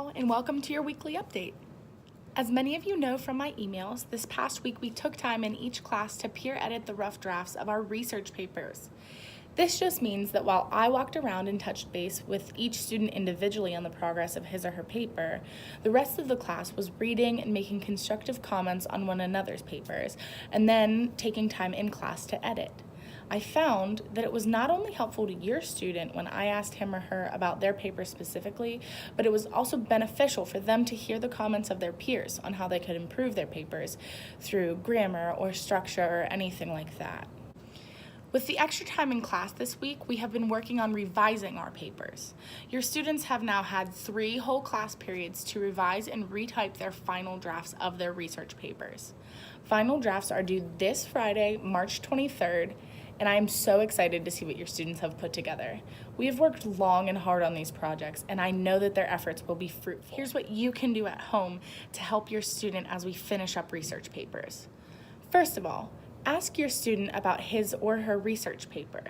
all, and welcome to your weekly update. As many of you know from my emails, this past week we took time in each class to peer edit the rough drafts of our research papers. This just means that while I walked around and touched base with each student individually on the progress of his or her paper, the rest of the class was reading and making constructive comments on one another's papers, and then taking time in class to edit. I found that it was not only helpful to your student when I asked him or her about their paper specifically, but it was also beneficial for them to hear the comments of their peers on how they could improve their papers through grammar or structure or anything like that. With the extra time in class this week, we have been working on revising our papers. Your students have now had 3 whole class periods to revise and retype their final drafts of their research papers. Final drafts are due this Friday, March 23rd, and I am so excited to see what your students have put together. We have worked long and hard on these projects, and I know that their efforts will be fruitful. Here's what you can do at home to help your student as we finish up research papers. First of all, ask your student about his or her research paper.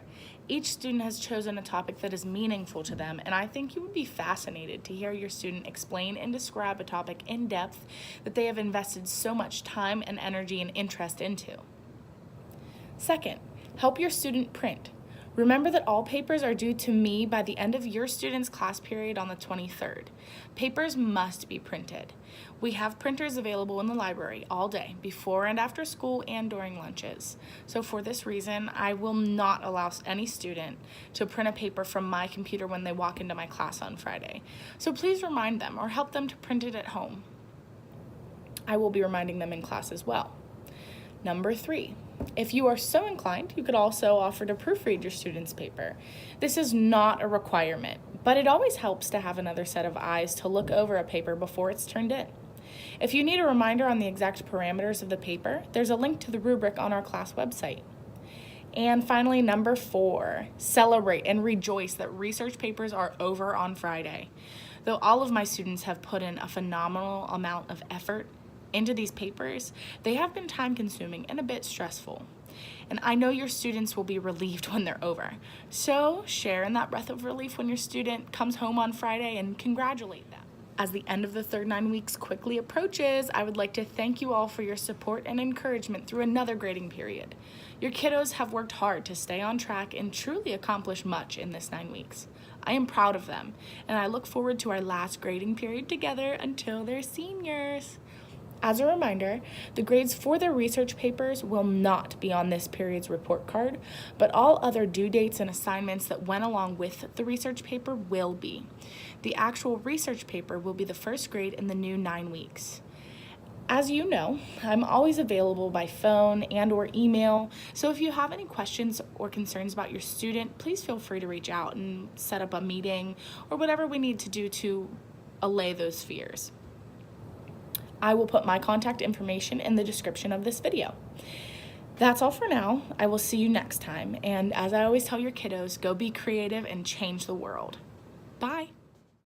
Each student has chosen a topic that is meaningful to them, and I think you would be fascinated to hear your student explain and describe a topic in depth that they have invested so much time and energy and interest into. Second, help your student print. Remember that all papers are due to me by the end of your student's class period on the 23rd. Papers must be printed. We have printers available in the library all day, before and after school and during lunches. So for this reason, I will not allow any student to print a paper from my computer when they walk into my class on Friday. So please remind them or help them to print it at home. I will be reminding them in class as well. Number 3, if you are so inclined, you could also offer to proofread your student's paper. This is not a requirement, but it always helps to have another set of eyes to look over a paper before it's turned in. If you need a reminder on the exact parameters of the paper, there's a link to the rubric on our class website. And finally, number 4, celebrate and rejoice that research papers are over on Friday. Though all of my students have put in a phenomenal amount of effort into these papers, they have been time-consuming and a bit stressful. And I know your students will be relieved when they're over. So share in that breath of relief when your student comes home on Friday and congratulate them. As the end of the third 9 weeks quickly approaches, I would like to thank you all for your support and encouragement through another grading period. Your kiddos have worked hard to stay on track and truly accomplish much in this 9 weeks. I am proud of them, and I look forward to our last grading period together until they're seniors. As a reminder, the grades for their research papers will not be on this period's report card, but all other due dates and assignments that went along with the research paper will be. The actual research paper will be the first grade in the new 9 weeks. As you know, I'm always available by phone and/or email, so if you have any questions or concerns about your student, please feel free to reach out and set up a meeting or whatever we need to do to allay those fears. I will put my contact information in the description of this video. That's all for now. I will see you next time. And as I always tell your kiddos, go be creative and change the world. Bye.